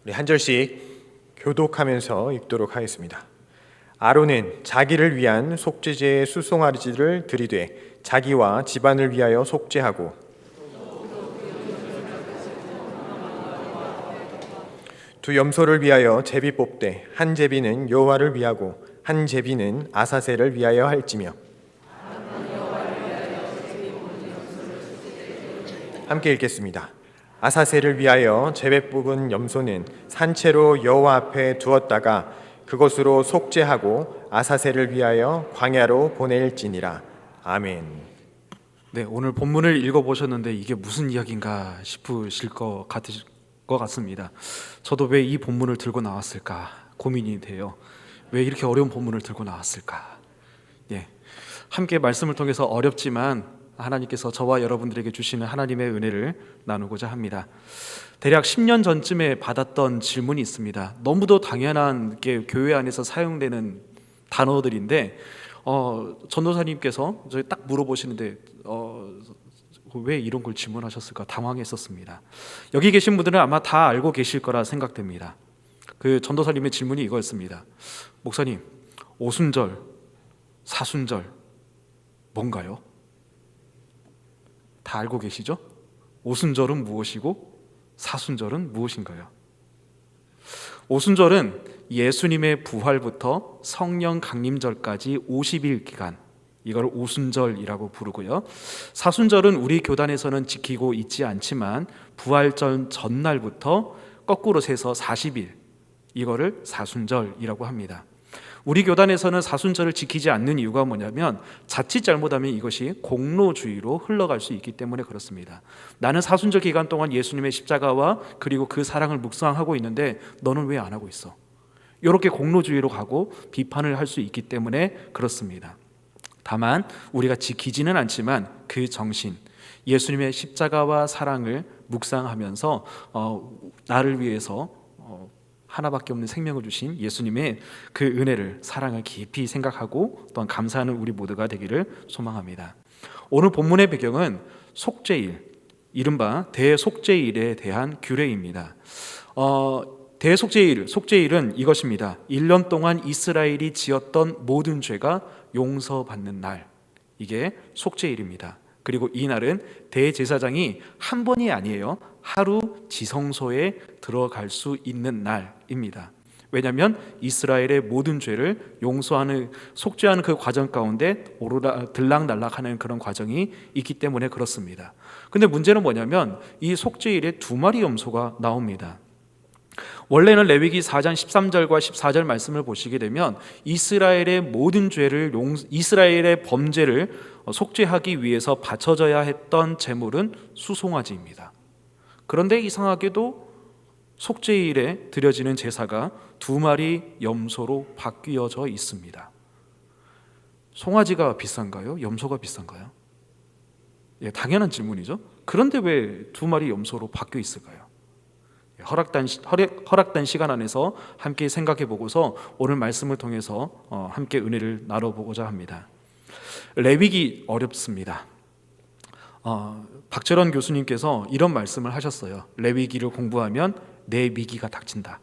우리 한 절씩 교독하면서 읽도록 하겠습니다. 아론은 자기를 위한 속죄제의 수송아지를 들이되 자기와 집안을 위하여 속죄하고 두 염소를 위하여 제비 뽑되 한 제비는 여호와를 위하고 한 제비는 아사셀을 위하여 할지며. 함께 읽겠습니다. 아사셀을 위하여 제비 뽑은 염소는 산채로 여호와 앞에 두었다가 그것으로 속죄하고 아사셀을 위하여 광야로 보낼지니라. 아멘. 네, 오늘 본문을 읽어보셨는데 이게 무슨 이야기인가 싶으실 것 같습니다. 저도 왜 이 본문을 들고 나왔을까 고민이 돼요. 왜 이렇게 어려운 본문을 들고 나왔을까? 예, 함께 말씀을 통해서 어렵지만 하나님께서 저와 여러분들에게 주시는 하나님의 은혜를 나누고자 합니다. 대략 10년 전쯤에 받았던 질문이 있습니다. 너무도 당연한 게 교회 안에서 사용되는 단어들인데 전도사님께서 저희 딱 물어보시는데 왜 이런 걸 질문하셨을까 당황했었습니다. 여기 계신 분들은 아마 다 알고 계실 거라 생각됩니다. 그 전도사님의 질문이 이거였습니다. 목사님, 오순절, 사순절 뭔가요? 다 알고 계시죠? 오순절은 무엇이고 사순절은 무엇인가요? 오순절은 예수님의 부활부터 성령 강림절까지 50일 기간, 이걸 오순절이라고 부르고요. 사순절은 우리 교단에서는 지키고 있지 않지만 부활절 전날부터 거꾸로 세서 40일, 이거를 사순절이라고 합니다. 우리 교단에서는 사순절을 지키지 않는 이유가 뭐냐면 자칫 잘못하면 이것이 공로주의로 흘러갈 수 있기 때문에 그렇습니다. 나는 사순절 기간 동안 예수님의 십자가와 그리고 그 사랑을 묵상하고 있는데 너는 왜 안 하고 있어? 이렇게 공로주의로 가고 비판을 할 수 있기 때문에 그렇습니다. 다만 우리가 지키지는 않지만 그 정신, 예수님의 십자가와 사랑을 묵상하면서 나를 위해서 하나밖에 없는 생명을 주신 예수님의 그 은혜를, 사랑을 깊이 생각하고 또한 감사하는 우리 모두가 되기를 소망합니다. 오늘 본문의 배경은 속죄일, 이른바 대속죄일에 대한 규례입니다. 대속죄일, 속죄일은 이것입니다. 1년 동안 이스라엘이 지었던 모든 죄가 용서받는 날, 이게 속죄일입니다. 그리고 이 날은 대제사장이 한 번이 아니에요. 하루 지성소에 들어갈 수 있는 날입니다. 왜냐하면 이스라엘의 모든 죄를 용서하는, 속죄하는 그 과정 가운데 들락날락하는 그런 과정이 있기 때문에 그렇습니다. 근데 문제는 뭐냐면 이 속죄일에 두 마리 염소가 나옵니다. 원래는 레위기 4장 13절과 14절 말씀을 보시게 되면 이스라엘의 모든 죄를 이스라엘의 범죄를 속죄하기 위해서 바쳐져야 했던 제물은 수송아지입니다. 그런데 이상하게도 속죄일에 드려지는 제사가 두 마리 염소로 바뀌어져 있습니다. 송아지가 비싼가요? 염소가 비싼가요? 예, 당연한 질문이죠. 그런데 왜 두 마리 염소로 바뀌어 있을까요? 허락된 시간 안에서 함께 생각해 보고서 오늘 말씀을 통해서 함께 은혜를 나눠보고자 합니다. 레위기 어렵습니다. 박철원 교수님께서 이런 말씀을 하셨어요. 레위기를 공부하면 내 미기가 닥친다.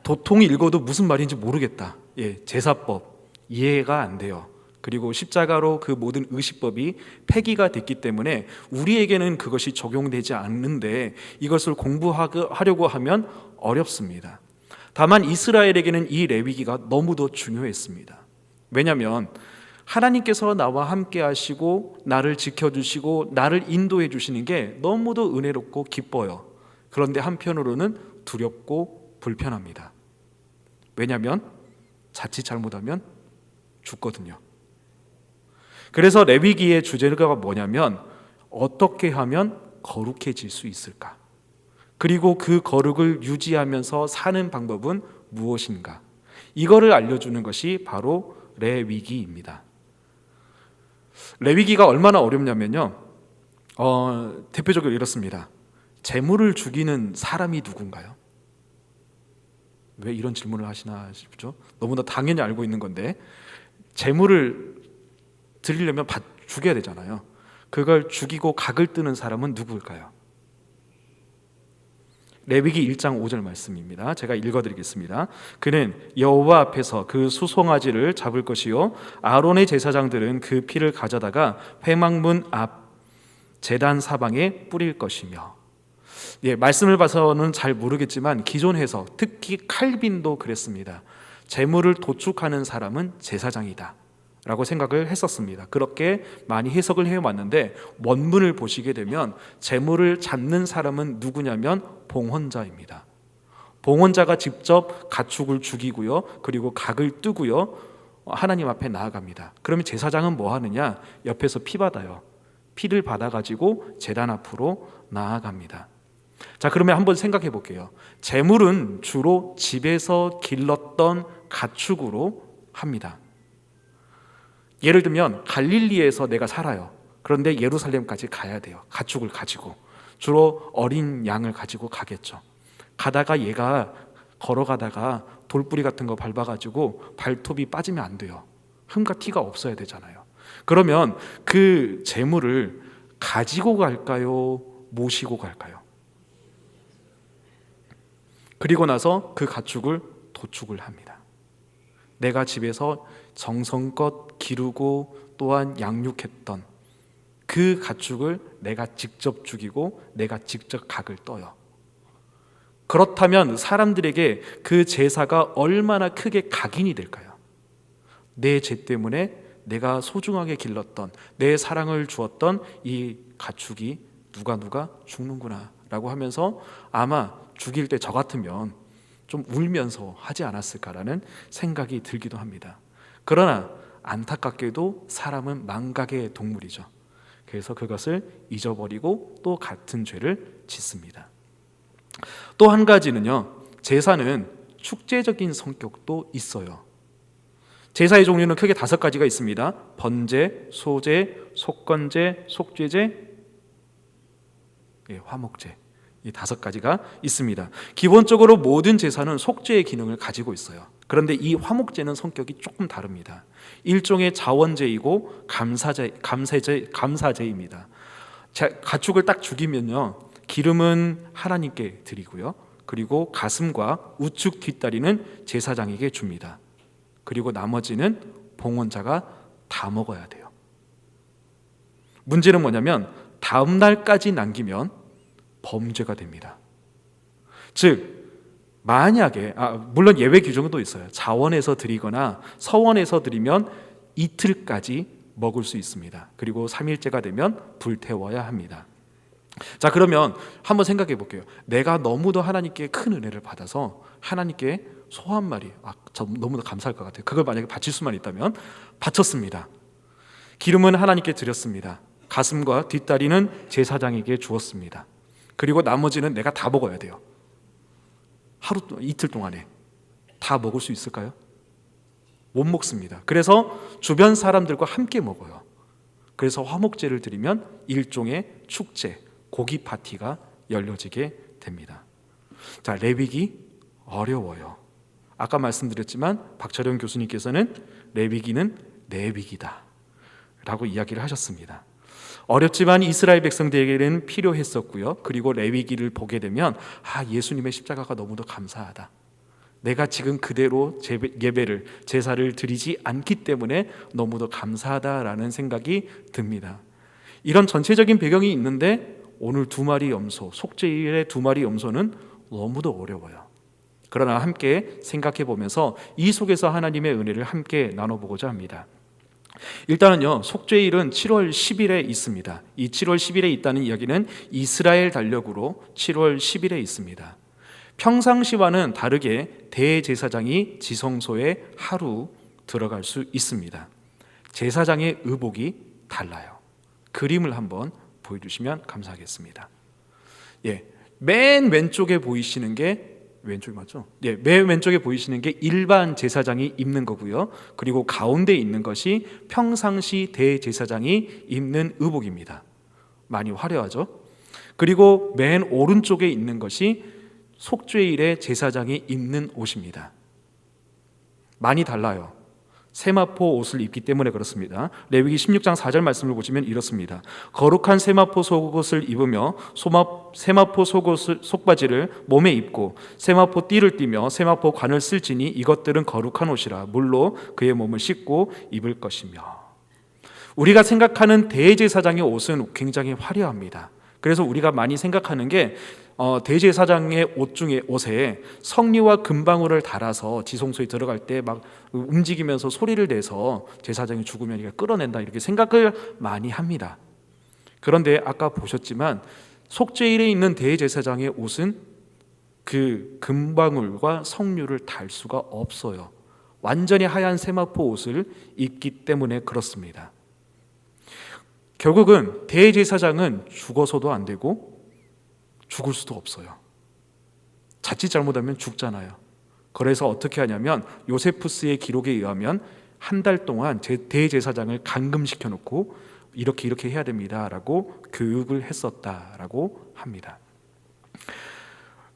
도통 읽어도 무슨 말인지 모르겠다. 예, 제사법 이해가 안 돼요. 그리고 십자가로 그 모든 의식법이 폐기가 됐기 때문에 우리에게는 그것이 적용되지 않는데 이것을 공부하려고 하면 어렵습니다. 다만 이스라엘에게는 이 레위기가 너무도 중요했습니다. 왜냐하면 하나님께서 나와 함께 하시고 나를 지켜주시고 나를 인도해 주시는 게 너무도 은혜롭고 기뻐요. 그런데 한편으로는 두렵고 불편합니다. 왜냐하면 자칫 잘못하면 죽거든요. 그래서 레위기의 주제가 뭐냐면 어떻게 하면 거룩해질 수 있을까? 그리고 그 거룩을 유지하면서 사는 방법은 무엇인가? 이거를 알려주는 것이 바로 레위기입니다. 레위기가 얼마나 어렵냐면요, 대표적으로 이렇습니다. 재물을 죽이는 사람이 누군가요? 왜 이런 질문을 하시나 싶죠? 너무나 당연히 알고 있는 건데 재물을 드리려면 죽여야 되잖아요. 그걸 죽이고 각을 뜨는 사람은 누구일까요? 레위기 1장 5절 말씀입니다. 제가 읽어드리겠습니다. 그는 여호와 앞에서 그 수송아지를 잡을 것이요 아론의 제사장들은 그 피를 가져다가 회막문 앞 제단 사방에 뿌릴 것이며. 말씀을 봐서는 잘 모르겠지만 기존 해석, 특히 칼빈도 그랬습니다. 제물을 도축하는 사람은 제사장이다 라고 생각을 했었습니다. 그렇게 많이 해석을 해왔는데 원문을 보시게 되면 제물을 잡는 사람은 누구냐면 봉헌자입니다. 봉헌자가 직접 가축을 죽이고요, 그리고 각을 뜨고요, 하나님 앞에 나아갑니다. 그러면 제사장은 뭐 하느냐? 옆에서 피 받아요. 피를 받아가지고 제단 앞으로 나아갑니다. 자, 그러면 한번 생각해 볼게요. 제물은 주로 집에서 길렀던 가축으로 합니다. 예를 들면 갈릴리에서 내가 살아요. 그런데 예루살렘까지 가야 돼요. 가축을 가지고. 주로 어린 양을 가지고 가겠죠. 가다가 얘가 걸어가다가 돌뿌리 같은 거 밟아가지고 발톱이 빠지면 안 돼요. 흠과 티가 없어야 되잖아요. 그러면 그 제물을 가지고 갈까요? 모시고 갈까요? 그리고 나서 그 가축을 도축을 합니다. 내가 집에서 정성껏 기르고 또한 양육했던 그 가축을 내가 직접 죽이고 내가 직접 각을 떠요. 그렇다면 사람들에게 그 제사가 얼마나 크게 각인이 될까요? 내 죄 때문에 내가 소중하게 길렀던, 내 사랑을 주었던 이 가축이 누가 죽는구나 라고 하면서 아마 죽일 때 저 같으면 좀 울면서 하지 않았을까라는 생각이 들기도 합니다. 그러나 안타깝게도 사람은 망각의 동물이죠. 그래서 그것을 잊어버리고 또 같은 죄를 짓습니다. 또 한 가지는요, 제사는 축제적인 성격도 있어요. 제사의 종류는 크게 5가지가 있습니다. 번제, 소제, 속건제, 속죄제, 화목제. 이 5가지가 있습니다. 기본적으로 모든 제사는 속죄의 기능을 가지고 있어요. 그런데 이 화목제는 성격이 조금 다릅니다. 일종의 자원제이고 감사제입니다. 가축을 딱 죽이면요, 기름은 하나님께 드리고요, 그리고 가슴과 우측 뒷다리는 제사장에게 줍니다. 그리고 나머지는 봉헌자가 다 먹어야 돼요. 문제는 뭐냐면 다음 날까지 남기면 범죄가 됩니다. 즉 만약에 물론 예외 규정도 있어요. 자원에서 드리거나 서원에서 드리면 이틀까지 먹을 수 있습니다. 그리고 3일째가 되면 불태워야 합니다. 자, 그러면 한번 생각해 볼게요. 내가 너무도 하나님께 큰 은혜를 받아서 하나님께 소 한 마리, 저 너무도 감사할 것 같아요. 그걸 만약에 바칠 수만 있다면 바쳤습니다. 기름은 하나님께 드렸습니다. 가슴과 뒷다리는 제사장에게 주었습니다. 그리고 나머지는 내가 다 먹어야 돼요. 이틀 동안에 다 먹을 수 있을까요? 못 먹습니다. 그래서 주변 사람들과 함께 먹어요. 그래서 화목제를 드리면 일종의 축제, 고기 파티가 열려지게 됩니다. 자, 레위기 어려워요. 아까 말씀드렸지만 박철영 교수님께서는 레위기는 내위기다 라고 이야기를 하셨습니다. 어렵지만 이스라엘 백성들에게는 필요했었고요. 그리고 레위기를 보게 되면 예수님의 십자가가 너무도 감사하다. 내가 지금 그대로 예배를, 제사를 드리지 않기 때문에 너무도 감사하다라는 생각이 듭니다. 이런 전체적인 배경이 있는데 오늘 2마리 염소, 속죄일의 2마리 염소는 너무도 어려워요. 그러나 함께 생각해 보면서 이 속에서 하나님의 은혜를 함께 나눠보고자 합니다. 일단은요, 속죄일은 7월 10일에 있습니다. 이 7월 10일에 있다는 이야기는 이스라엘 달력으로 7월 10일에 있습니다. 평상시와는 다르게 대제사장이 지성소에 하루 들어갈 수 있습니다. 제사장의 의복이 달라요. 그림을 한번 보여주시면 감사하겠습니다. 맨 왼쪽에 보이시는 게 왼쪽이 맞죠? 맨 왼쪽에 보이시는 게 일반 제사장이 입는 거고요. 그리고 가운데 있는 것이 평상시 대제사장이 입는 의복입니다. 많이 화려하죠? 그리고 맨 오른쪽에 있는 것이 속죄일에 제사장이 입는 옷입니다. 많이 달라요. 세마포 옷을 입기 때문에 그렇습니다. 레위기 16장 4절 말씀을 보시면 이렇습니다. 거룩한 세마포 속옷을 입으며 세마포 속바지를 몸에 입고 세마포 띠를 띠며 세마포 관을 쓸지니 이것들은 거룩한 옷이라 물로 그의 몸을 씻고 입을 것이며. 우리가 생각하는 대제사장의 옷은 굉장히 화려합니다. 그래서 우리가 많이 생각하는 게 대제사장의 옷에 성리와 금방울을 달아서 지성소에 들어갈 때 막 움직이면서 소리를 내서 제사장이 죽으면 이게 끌어낸다, 이렇게 생각을 많이 합니다. 그런데 아까 보셨지만 속죄일에 있는 대제사장의 옷은 그 금방울과 성류를 달 수가 없어요. 완전히 하얀 세마포 옷을 입기 때문에 그렇습니다. 결국은 대제사장은 죽어서도 안 되고 죽을 수도 없어요. 자칫 잘못하면 죽잖아요. 그래서 어떻게 하냐면 요세푸스의 기록에 의하면 한 달 동안 대제사장을 감금시켜 놓고 이렇게 해야 됩니다라고 교육을 했었다라고 합니다.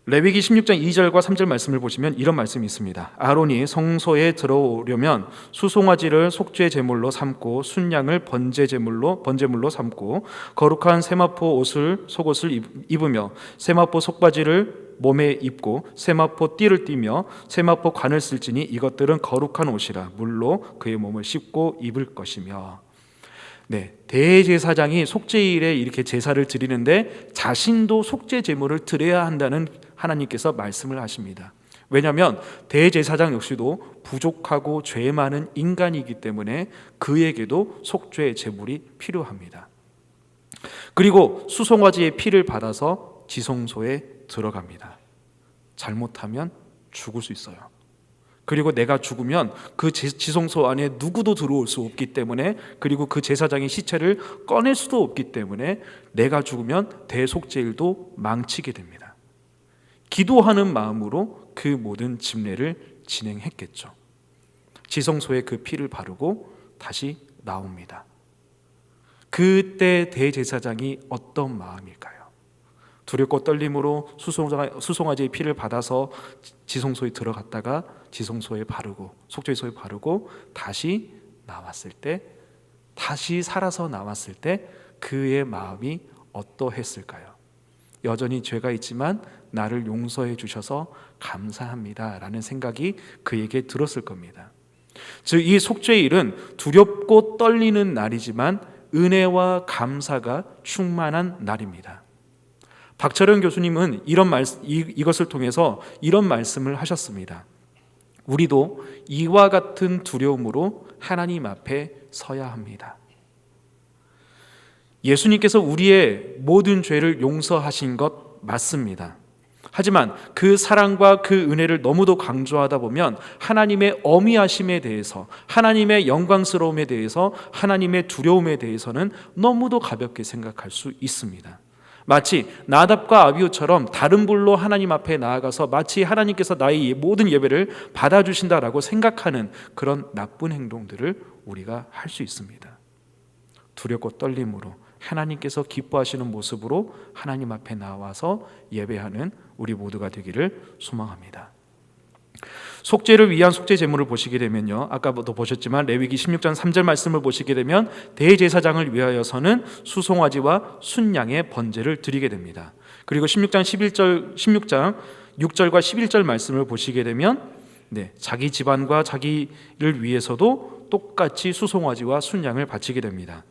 레위기 16장 2절과 3절 말씀을 보시면 이런 말씀이 있습니다. 아론이 성소에 들어오려면 수송아지를 속죄 제물로 삼고 순양을 번제 제물로 삼고 거룩한 세마포 속옷을 입으며 세마포 속바지를 몸에 입고 세마포 띠를 띠며 세마포 관을 쓸지니 이것들은 거룩한 옷이라 물로 그의 몸을 씻고 입을 것이며. 네, 대제사장이 속죄일에 이렇게 제사를 드리는데 자신도 속죄 제물을 드려야 한다는 하나님께서 말씀을 하십니다. 왜냐하면 대제사장 역시도 부족하고 죄 많은 인간이기 때문에 그에게도 속죄 제물이 필요합니다. 그리고 수송아지의 피를 받아서 지성소에 들어갑니다. 잘못하면 죽을 수 있어요. 그리고 내가 죽으면 그 지성소 안에 누구도 들어올 수 없기 때문에, 그리고 그 제사장의 시체를 꺼낼 수도 없기 때문에 내가 죽으면 대속죄일도 망치게 됩니다. 기도하는 마음으로 그 모든 집례를 진행했겠죠. 지성소에 그 피를 바르고 다시 나옵니다. 그때 대제사장이 어떤 마음일까요? 두렵고 떨림으로 수송아지의 피를 받아서 지성소에 들어갔다가 지성소에 바르고 속죄소에 바르고 다시 나왔을 때, 다시 살아서 나왔을 때 그의 마음이 어떠했을까요? 여전히 죄가 있지만 나를 용서해 주셔서 감사합니다 라는 생각이 그에게 들었을 겁니다. 즉 이 속죄일은 두렵고 떨리는 날이지만 은혜와 감사가 충만한 날입니다. 박철현 교수님은 이것을 통해서 이런 말씀을 하셨습니다. 우리도 이와 같은 두려움으로 하나님 앞에 서야 합니다. 예수님께서 우리의 모든 죄를 용서하신 것 맞습니다. 하지만 그 사랑과 그 은혜를 너무도 강조하다 보면 하나님의 어미하심에 대해서, 하나님의 영광스러움에 대해서, 하나님의 두려움에 대해서는 너무도 가볍게 생각할 수 있습니다. 마치 나답과 아비후처럼 다른 불로 하나님 앞에 나아가서 마치 하나님께서 나의 모든 예배를 받아주신다라고 생각하는 그런 나쁜 행동들을 우리가 할 수 있습니다. 두렵고 떨림으로 하나님께서 기뻐하시는 모습으로 하나님 앞에 나와서 예배하는 우리 모두가 되기를 소망합니다. 속죄를 위한 속죄 제물을 보시게 되면요, 아까도 보셨지만 레위기 16장 3절 말씀을 보시게 되면 대제사장을 위하여서는 수송아지와 순양의 번제를 드리게 됩니다. 그리고 16장 6절과 11절 말씀을 보시게 되면 자기 집안과 자기를 위해서도 똑같이 수송아지와 순양을 바치게 됩니다.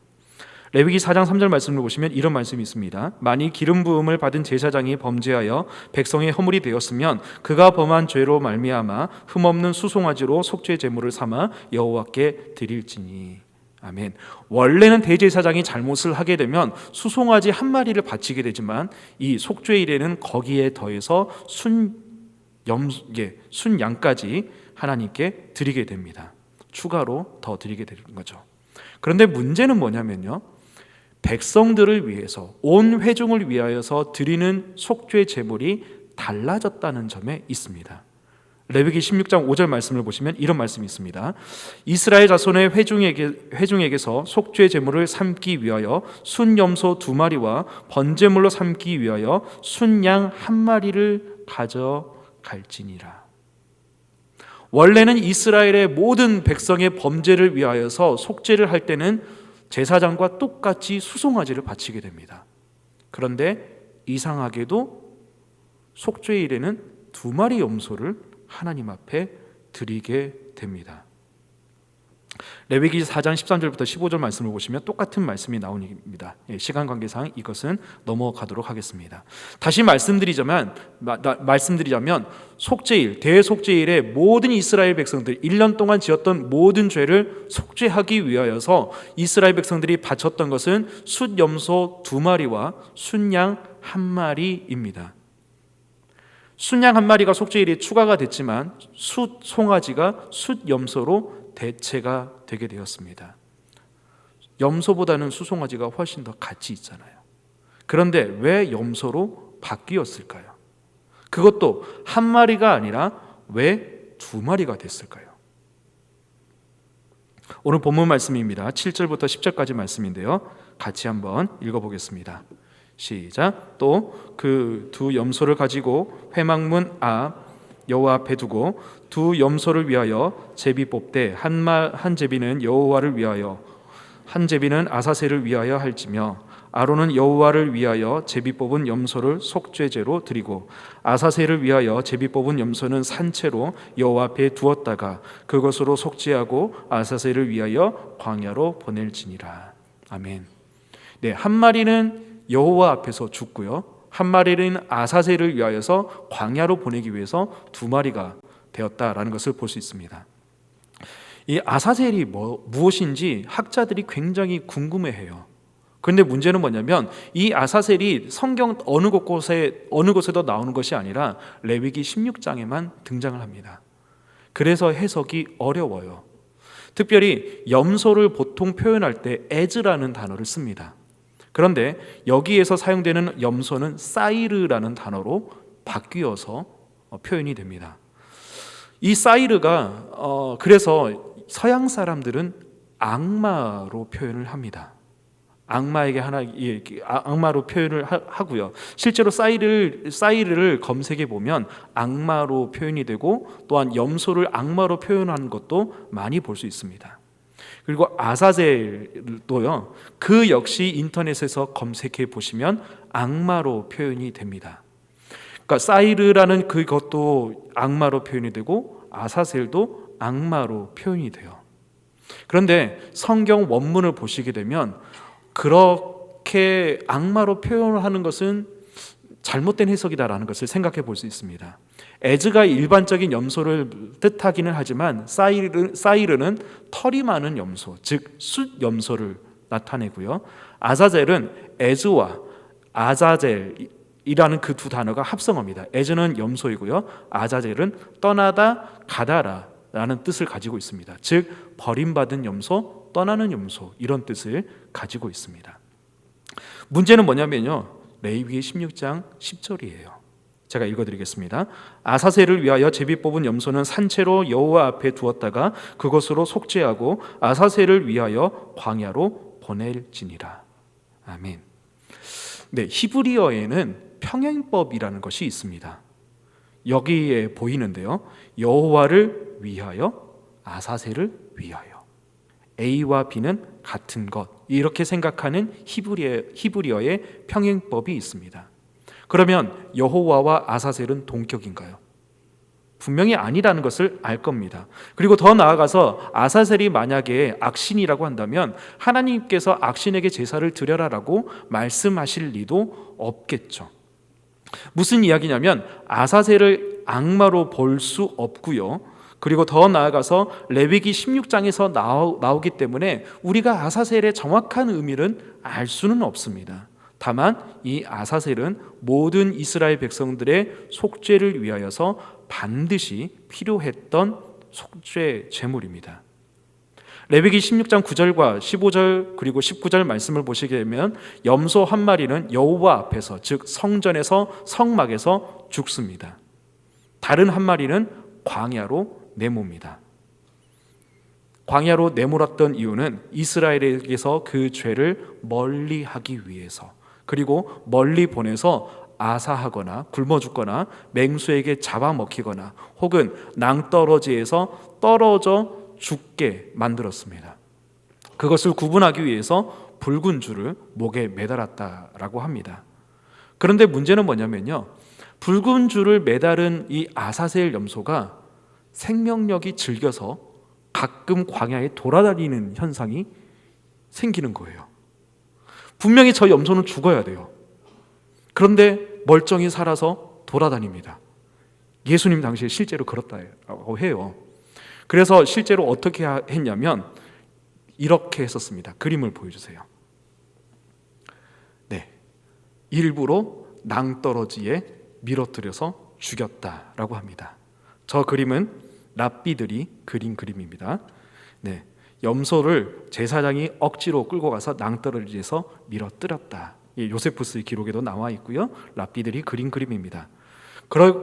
레위기 4장 3절 말씀을 보시면 이런 말씀이 있습니다. 만일 기름 부음을 받은 제사장이 범죄하여 백성의 허물이 되었으면 그가 범한 죄로 말미암아 흠없는 수송아지로 속죄 제물을 삼아 여호와께 드릴지니. 아멘. 원래는 대제사장이 잘못을 하게 되면 수송아지 한 마리를 바치게 되지만 이 속죄일에는 거기에 더해서 순양까지 하나님께 드리게 됩니다. 추가로 더 드리게 되는 거죠. 그런데 문제는 뭐냐면요, 백성들을 위해서, 온 회중을 위하여서 드리는 속죄 제물이 달라졌다는 점에 있습니다. 레위기 16장 5절 말씀을 보시면 이런 말씀이 있습니다. 이스라엘 자손의 회중에게서 속죄 제물을 삼기 위하여 순염소 2마리와 번제물로 삼기 위하여 순양 1마리를 가져갈지니라. 원래는 이스라엘의 모든 백성의 범죄를 위하여서 속죄를 할 때는 제사장과 똑같이 수송아지를 바치게 됩니다. 그런데 이상하게도 속죄일에는 2마리 염소를 하나님 앞에 드리게 됩니다. 레위기 4장 13절부터 15절 말씀을 보시면 똑같은 말씀이 나옵니다. 시간 관계상 이것은 넘어가도록 하겠습니다. 다시 말씀드리자면 속죄일, 대속죄일에 모든 이스라엘 백성들 1년 동안 지었던 모든 죄를 속죄하기 위하여서 이스라엘 백성들이 바쳤던 것은 숫염소 2마리와 순양 1마리입니다. 순양 1마리가 속죄일에 추가가 됐지만 숫송아지가 숫염소로 대체가 되게 되었습니다. 염소보다는 수송아지가 훨씬 더 가치 있잖아요. 그런데 왜 염소로 바뀌었을까요? 그것도 1마리가 아니라 왜 2마리가 됐을까요? 오늘 본문 말씀입니다. 7절부터 10절까지 말씀인데요. 같이 한번 읽어보겠습니다. 시작. 또 그 2 염소를 가지고 회막문 앞 여호와 앞에 두고 2 염소를 위하여 제비 뽑되 한 제비는 여호와를 위하여 한 제비는 아사셀을 위하여 할지며 아론은 여호와를 위하여 제비 뽑은 염소를 속죄제로 드리고 아사셀을 위하여 제비 뽑은 염소는 산채로 여호와 앞에 두었다가 그것으로 속죄하고 아사셀을 위하여 광야로 보낼지니라. 아멘. 네, 1마리는 여호와 앞에서 죽고요, 1마리는 아사셀을 위하여서 광야로 보내기 위해서 2마리가 되었다라는 것을 볼 수 있습니다. 이 아사셀이 무엇인지 학자들이 굉장히 궁금해해요. 그런데 문제는 뭐냐면 이 아사셀이 성경 어느 곳에도 나오는 것이 아니라 레위기 16장에만 등장을 합니다. 그래서 해석이 어려워요. 특별히 염소를 보통 표현할 때 에즈라는 단어를 씁니다. 그런데 여기에서 사용되는 염소는 사이르라는 단어로 바뀌어서 표현이 됩니다. 이 사이르가 그래서 서양 사람들은 악마로 표현을 합니다. 악마로 표현을 하고요. 실제로 사이르를 검색해 보면 악마로 표현이 되고 또한 염소를 악마로 표현한 것도 많이 볼 수 있습니다. 그리고 아사젤도요, 그 역시 인터넷에서 검색해 보시면 악마로 표현이 됩니다. 그러니까 사이르라는 그것도 악마로 표현이 되고 아사셀도 악마로 표현이 돼요. 그런데 성경 원문을 보시게 되면 그렇게 악마로 표현하는 것은 잘못된 해석이다라는 것을 생각해 볼 수 있습니다. 에즈가 일반적인 염소를 뜻하기는 하지만 사이르는 털이 많은 염소, 즉 숫염소를 나타내고요, 아자젤은 에즈와 아자젤이라는 그 2 단어가 합성어입니다. 에즈는 염소이고요, 아자젤은 떠나다 가다라는 뜻을 가지고 있습니다. 즉 버림받은 염소, 떠나는 염소, 이런 뜻을 가지고 있습니다. 문제는 뭐냐면요, 레위기 16장 10절이에요. 제가 읽어드리겠습니다. 아사셀을 위하여 제비 뽑은 염소는 산채로 여호와 앞에 두었다가 그것으로 속죄하고 아사셀을 위하여 광야로 보낼지니라. 아멘. 네, 히브리어에는 평행법이라는 것이 있습니다. 여기에 보이는데요, 여호와를 위하여, 아사셀을 위하여, A와 B는 같은 것, 이렇게 생각하는 히브리어의 평행법이 있습니다. 그러면 여호와와 아사셀은 동격인가요? 분명히 아니라는 것을 알 겁니다. 그리고 더 나아가서 아사셀이 만약에 악신이라고 한다면 하나님께서 악신에게 제사를 드려라라고 말씀하실 리도 없겠죠. 무슨 이야기냐면 아사셀을 악마로 볼 수 없고요, 그리고 더 나아가서 레위기 16장에서 나오기 때문에 우리가 아사셀의 정확한 의미는 알 수는 없습니다. 다만 이 아사셀은 모든 이스라엘 백성들의 속죄를 위하여서 반드시 필요했던 속죄 제물입니다. 레위기 16장 9절과 15절 그리고 19절 말씀을 보시게 되면 염소 1마리는 여호와 앞에서, 즉 성전에서 성막에서 죽습니다. 다른 1마리는 광야로 내모입니다. 광야로 내몰았던 이유는 이스라엘에게서 그 죄를 멀리하기 위해서, 그리고 멀리 보내서 아사하거나 굶어 죽거나 맹수에게 잡아먹히거나 혹은 낭떠러지에서 떨어져 죽게 만들었습니다. 그것을 구분하기 위해서 붉은 줄을 목에 매달았다라고 합니다. 그런데 문제는 뭐냐면요, 붉은 줄을 매달은 이 아사셀 염소가 생명력이 질겨서 가끔 광야에 돌아다니는 현상이 생기는 거예요. 분명히 저 염소는 죽어야 돼요. 그런데 멀쩡히 살아서 돌아다닙니다. 예수님 당시에 실제로 그렇다고 해요. 그래서 실제로 어떻게 했냐면 이렇게 했었습니다. 그림을 보여주세요. 네, 일부러 낭떠러지에 밀어뜨려서 죽였다라고 합니다. 저 그림은 랍비들이 그린 그림입니다. 네, 염소를 제사장이 억지로 끌고 가서 낭떠러지에서 밀어뜨렸다. 요세푸스의 기록에도 나와 있고요. 랍비들이 그린 그림입니다.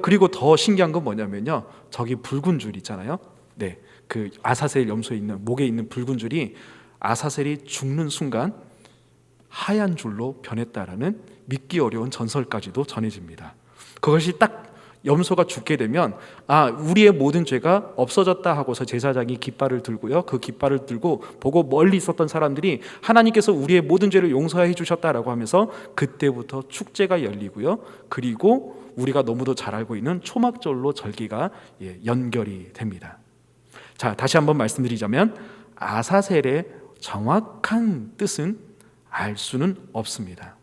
그리고 더 신기한 건 뭐냐면요, 저기 붉은 줄 있잖아요. 네, 그 아사셀 염소에 있는 목에 있는 붉은 줄이 아사셀이 죽는 순간 하얀 줄로 변했다라는 믿기 어려운 전설까지도 전해집니다. 그것이 딱 염소가 죽게 되면 우리의 모든 죄가 없어졌다 하고서 제사장이 깃발을 들고요, 그 깃발을 들고 보고 멀리 있었던 사람들이 하나님께서 우리의 모든 죄를 용서해 주셨다라고 하면서 그때부터 축제가 열리고요, 그리고 우리가 너무도 잘 알고 있는 초막절로 절기가 연결이 됩니다. 자, 다시 한번 말씀드리자면 아사셀의 정확한 뜻은 알 수는 없습니다.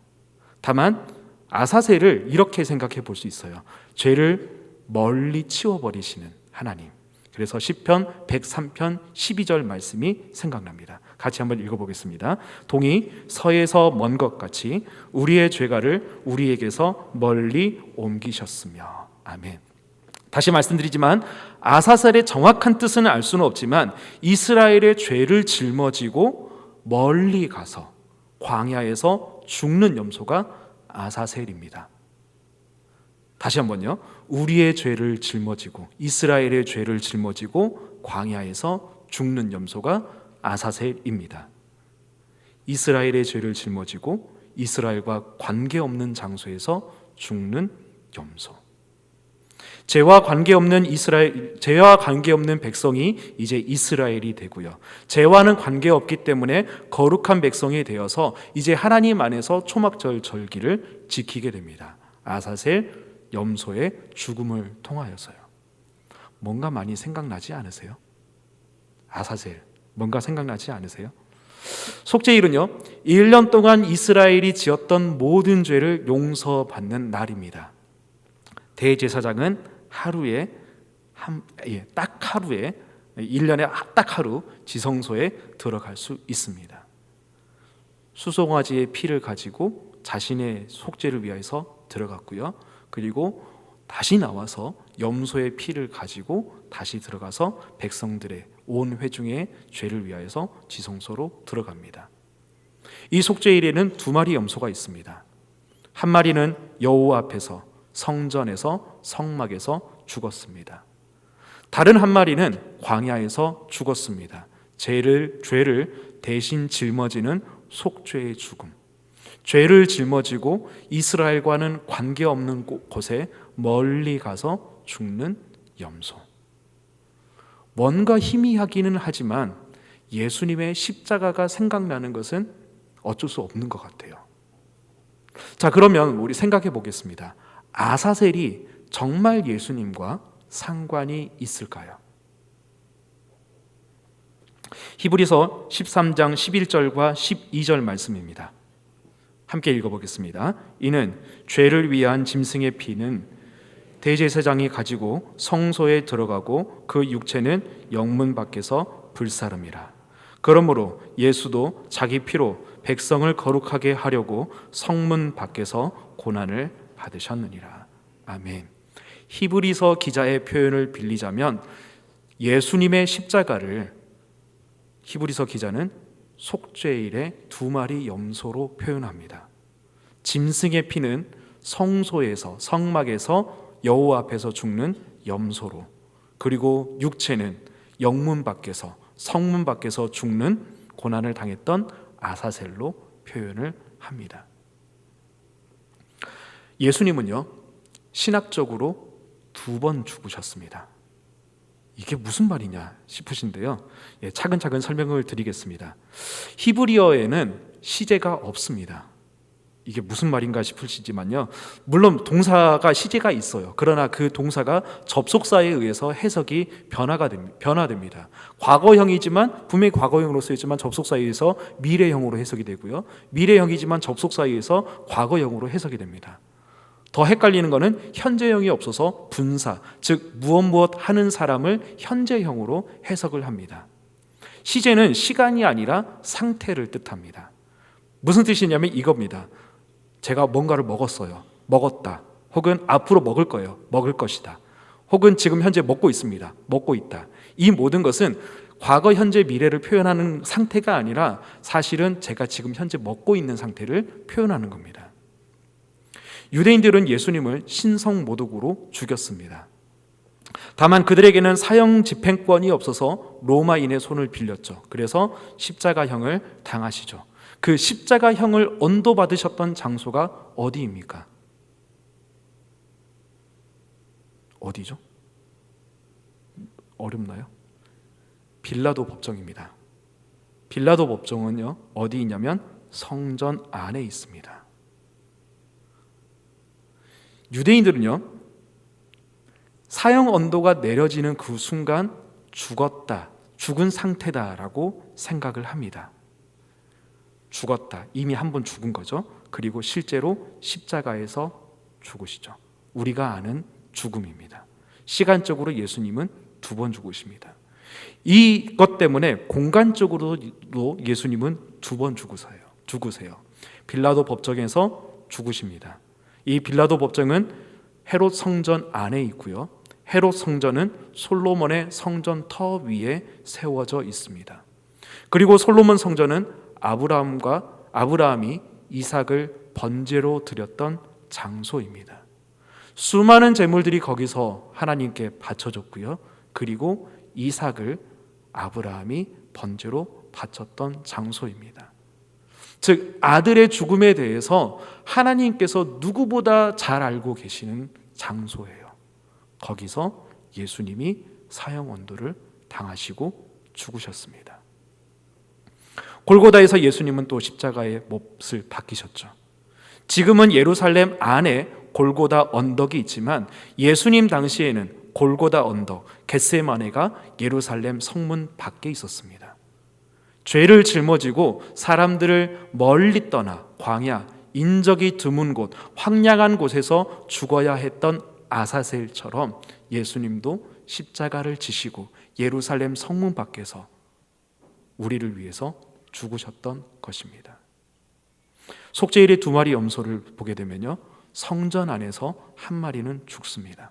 다만 아사셀을 이렇게 생각해 볼 수 있어요. 죄를 멀리 치워버리시는 하나님. 그래서 시편 103편 12절 말씀이 생각납니다. 같이 한번 읽어보겠습니다. 동이 서에서 먼 것 같이 우리의 죄가를 우리에게서 멀리 옮기셨으며. 아멘. 다시 말씀드리지만 아사셀의 정확한 뜻은 알 수는 없지만 이스라엘의 죄를 짊어지고 멀리 가서 광야에서 죽는 염소가 아사셀입니다. 다시 한번요. 우리의 죄를 짊어지고 이스라엘의 죄를 짊어지고 광야에서 죽는 염소가 아사셀입니다. 이스라엘의 죄를 짊어지고 이스라엘과 관계없는 장소에서 죽는 염소. 죄와 관계없는 백성이 이제 이스라엘이 되고요, 죄와는 관계없기 때문에 거룩한 백성이 되어서 이제 하나님 안에서 초막절 절기를 지키게 됩니다. 아사셀 염소의 죽음을 통하여서요. 뭔가 많이 생각나지 않으세요? 아사셀 뭔가 생각나지 않으세요? 속죄일은요, 1년 동안 이스라엘이 지었던 모든 죄를 용서받는 날입니다. 대제사장은 딱 하루에 1년에 딱 하루 지성소에 들어갈 수 있습니다. 수송아지의 피를 가지고 자신의 속죄를 위해서 들어갔고요, 그리고 다시 나와서 염소의 피를 가지고 다시 들어가서 백성들의 온 회중의 죄를 위하여서 지성소로 들어갑니다. 이 속죄일에는 2마리 염소가 있습니다. 한 마리는 여호와 앞에서 성전에서 성막에서 죽었습니다. 다른 한 마리는 광야에서 죽었습니다. 죄를 대신 짊어지는 속죄의 죽음. 죄를 짊어지고 이스라엘과는 관계없는 곳에 멀리 가서 죽는 염소. 뭔가 희미하기는 하지만 예수님의 십자가가 생각나는 것은 어쩔 수 없는 것 같아요. 자, 그러면 우리 생각해 보겠습니다. 아사셀이 정말 예수님과 상관이 있을까요? 히브리서 13장 11절과 12절 말씀입니다. 함께 읽어보겠습니다. 이는 죄를 위한 짐승의 피는 대제사장이 가지고 성소에 들어가고 그 육체는 영문 밖에서 불사름이라. 그러므로 예수도 자기 피로 백성을 거룩하게 하려고 성문 밖에서 고난을 받으셨느니라. 아멘. 히브리서 기자의 표현을 빌리자면 예수님의 십자가를 히브리서 기자는 속죄일의 2마리 염소로 표현합니다. 짐승의 피는 성소에서 성막에서 여호와 앞에서 죽는 염소로, 그리고 육체는 영문 밖에서 성문 밖에서 죽는 고난을 당했던 아사셀로 표현을 합니다. 예수님은요, 신학적으로 2번 죽으셨습니다. 이게 무슨 말이냐 싶으신데요. 차근차근 설명을 드리겠습니다. 히브리어에는 시제가 없습니다. 이게 무슨 말인가 싶으시지만요, 물론 동사가 시제가 있어요. 그러나 그 동사가 접속사에 의해서 해석이 변화됩니다. 과거형이지만 분명히 과거형으로 쓰였지만 접속사에 의해서 미래형으로 해석이 되고요, 미래형이지만 접속사에 의해서 과거형으로 해석이 됩니다. 더 헷갈리는 것은 현재형이 없어서 분사, 즉 무엇 하는 사람을 현재형으로 해석을 합니다. 시제는 시간이 아니라 상태를 뜻합니다. 무슨 뜻이냐면 이겁니다. 제가 뭔가를 먹었어요. 먹었다. 혹은 앞으로 먹을 거예요. 먹을 것이다. 혹은 지금 현재 먹고 있습니다. 먹고 있다. 이 모든 것은 과거, 현재, 미래를 표현하는 상태가 아니라 사실은 제가 지금 현재 먹고 있는 상태를 표현하는 겁니다. 유대인들은 예수님을 신성모독으로 죽였습니다. 다만 그들에게는 사형 집행권이 없어서 로마인의 손을 빌렸죠. 그래서 십자가형을 당하시죠. 그 십자가형을 언도받으셨던 장소가 어디입니까? 어디죠? 어렵나요? 빌라도 법정입니다. 빌라도 법정은요, 어디 있냐면 성전 안에 있습니다. 유대인들은요, 사형 언도가 내려지는 그 순간 죽었다, 죽은 상태다라고 생각을 합니다. 죽었다, 이미 한 번 죽은 거죠. 그리고 실제로 십자가에서 죽으시죠. 우리가 아는 죽음입니다. 시간적으로 예수님은 2번 죽으십니다. 이것 때문에 공간적으로도 예수님은 2번 죽으세요. 빌라도 법정에서 죽으십니다. 이 빌라도 법정은 헤롯 성전 안에 있고요, 헤롯 성전은 솔로몬의 성전 터 위에 세워져 있습니다. 그리고 솔로몬 성전은 아브라함이 이삭을 번제로 드렸던 장소입니다. 수많은 제물들이 거기서 하나님께 바쳐졌고요, 그리고 이삭을 아브라함이 번제로 바쳤던 장소입니다. 즉 아들의 죽음에 대해서 하나님께서 누구보다 잘 알고 계시는 장소예요. 거기서 예수님이 사형 언도를 당하시고 죽으셨습니다. 골고다에서 예수님은 또 십자가의 못을 박히셨죠. 지금은 예루살렘 안에 골고다 언덕이 있지만 예수님 당시에는 골고다 언덕, 겟세마네가 예루살렘 성문 밖에 있었습니다. 죄를 짊어지고 사람들을 멀리 떠나 광야, 인적이 드문 곳, 황량한 곳에서 죽어야 했던 아사셀처럼 예수님도 십자가를 지시고 예루살렘 성문 밖에서 우리를 위해서 죽으셨던 것입니다. 속죄일의 2마리 염소를 보게 되면요, 성전 안에서 한 마리는 죽습니다.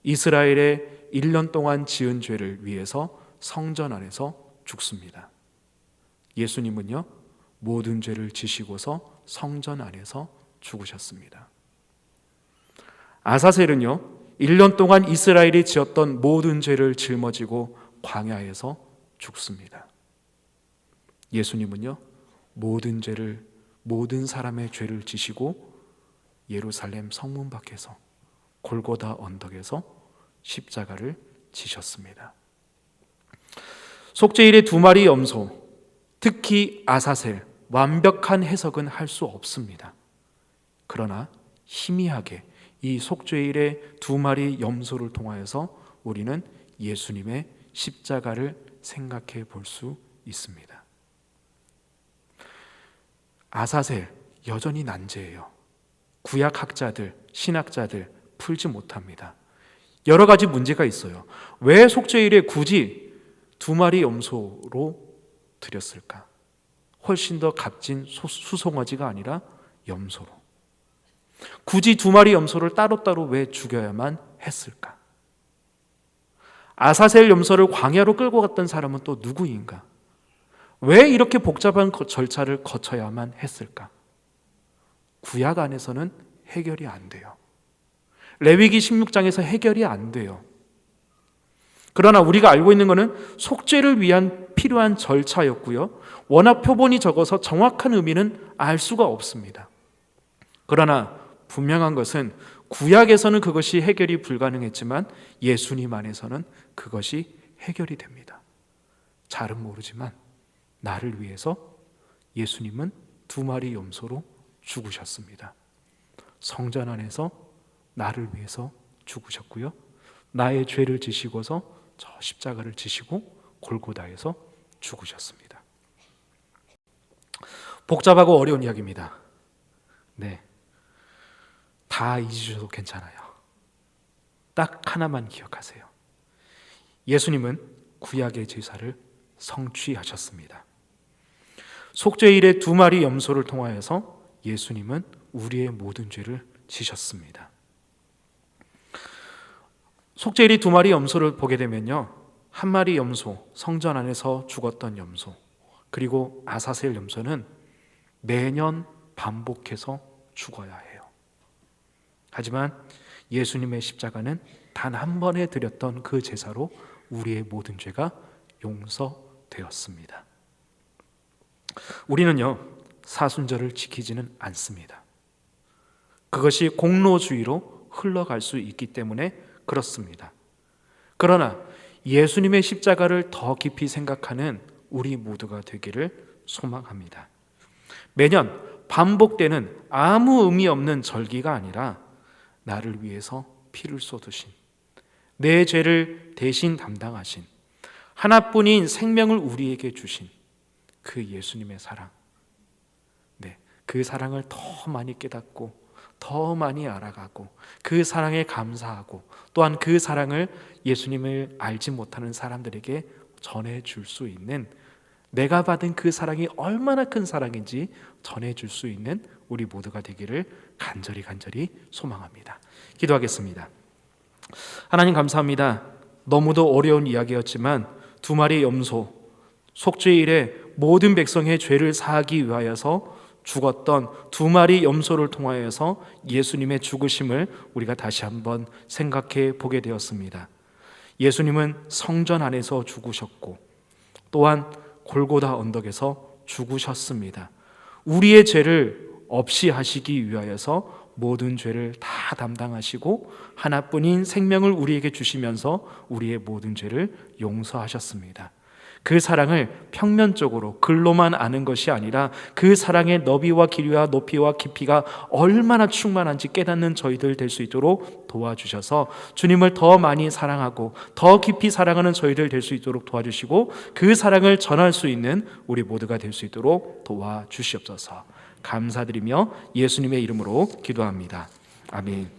이스라엘의 1년 동안 지은 죄를 위해서 성전 안에서 죽습니다. 예수님은요, 모든 죄를 지시고서 성전 안에서 죽으셨습니다. 아사셀은요, 1년 동안 이스라엘이 지었던 모든 죄를 짊어지고 광야에서 죽습니다. 예수님은요, 모든 사람의 죄를 지시고 예루살렘 성문 밖에서 골고다 언덕에서 십자가를 지셨습니다. 속죄일의 2마리 염소, 특히 아사셀, 완벽한 해석은 할 수 없습니다. 그러나 희미하게 이 속죄일의 2마리 염소를 통하여서 우리는 예수님의 십자가를 생각해 볼 수 있습니다. 아사셀 여전히 난제예요. 구약학자들, 신학자들 풀지 못합니다. 여러 가지 문제가 있어요. 왜 속죄일에 굳이 2마리 염소로 드렸을까? 훨씬 더 값진 수송아지가 아니라 염소로. 굳이 2마리 염소를 따로따로 왜 죽여야만 했을까? 아사셀 염소를 광야로 끌고 갔던 사람은 또 누구인가? 왜 이렇게 복잡한 절차를 거쳐야만 했을까? 구약 안에서는 해결이 안 돼요. 레위기 16장에서 해결이 안 돼요. 그러나 우리가 알고 있는 것은 속죄를 위한 필요한 절차였고요, 워낙 표본이 적어서 정확한 의미는 알 수가 없습니다. 그러나 분명한 것은 구약에서는 그것이 해결이 불가능했지만 예수님 안에서는 그것이 해결이 됩니다. 잘은 모르지만 나를 위해서 예수님은 2마리 염소로 죽으셨습니다. 성전 안에서 나를 위해서 죽으셨고요. 나의 죄를 지시고서 저 십자가를 지시고 골고다에서 죽으셨습니다. 복잡하고 어려운 이야기입니다. 네, 다 잊으셔도 괜찮아요. 딱 하나만 기억하세요. 예수님은 구약의 제사를 성취하셨습니다. 속죄일의 2마리 염소를 통하여서 예수님은 우리의 모든 죄를 지셨습니다. 속죄일이 2마리 염소를 보게 되면요, 1마리 염소, 성전 안에서 죽었던 염소, 그리고 아사셀 염소는 매년 반복해서 죽어야 해요. 하지만 예수님의 십자가는 단 한 번에 드렸던 그 제사로 우리의 모든 죄가 용서되었습니다. 우리는요, 사순절을 지키지는 않습니다. 그것이 공로주의로 흘러갈 수 있기 때문에 그렇습니다. 그러나 예수님의 십자가를 더 깊이 생각하는 우리 모두가 되기를 소망합니다. 매년 반복되는 아무 의미 없는 절기가 아니라 나를 위해서 피를 쏟으신, 내 죄를 대신 담당하신, 하나뿐인 생명을 우리에게 주신 그 예수님의 사랑, 그 사랑을 더 많이 깨닫고 더 많이 알아가고 그 사랑에 감사하고 또한 그 사랑을 예수님을 알지 못하는 사람들에게 전해줄 수 있는, 내가 받은 그 사랑이 얼마나 큰 사랑인지 전해줄 수 있는 우리 모두가 되기를 간절히 소망합니다. 기도하겠습니다. 하나님 감사합니다. 너무도 어려운 이야기였지만 2마리 염소, 속죄일에 모든 백성의 죄를 사하기 위하여서 죽었던 2마리 염소를 통하여서 예수님의 죽으심을 우리가 다시 한번 생각해 보게 되었습니다. 예수님은 성전 안에서 죽으셨고 또한 골고다 언덕에서 죽으셨습니다. 우리의 죄를 없이 하시기 위하여서 모든 죄를 다 담당하시고 하나뿐인 생명을 우리에게 주시면서 우리의 모든 죄를 용서하셨습니다. 그 사랑을 평면적으로 글로만 아는 것이 아니라 그 사랑의 너비와 길이와 높이와 깊이가 얼마나 충만한지 깨닫는 저희들 될 수 있도록 도와주셔서 주님을 더 많이 사랑하고 더 깊이 사랑하는 저희들 될 수 있도록 도와주시고 그 사랑을 전할 수 있는 우리 모두가 될 수 있도록 도와주시옵소서. 감사드리며 예수님의 이름으로 기도합니다. 아멘.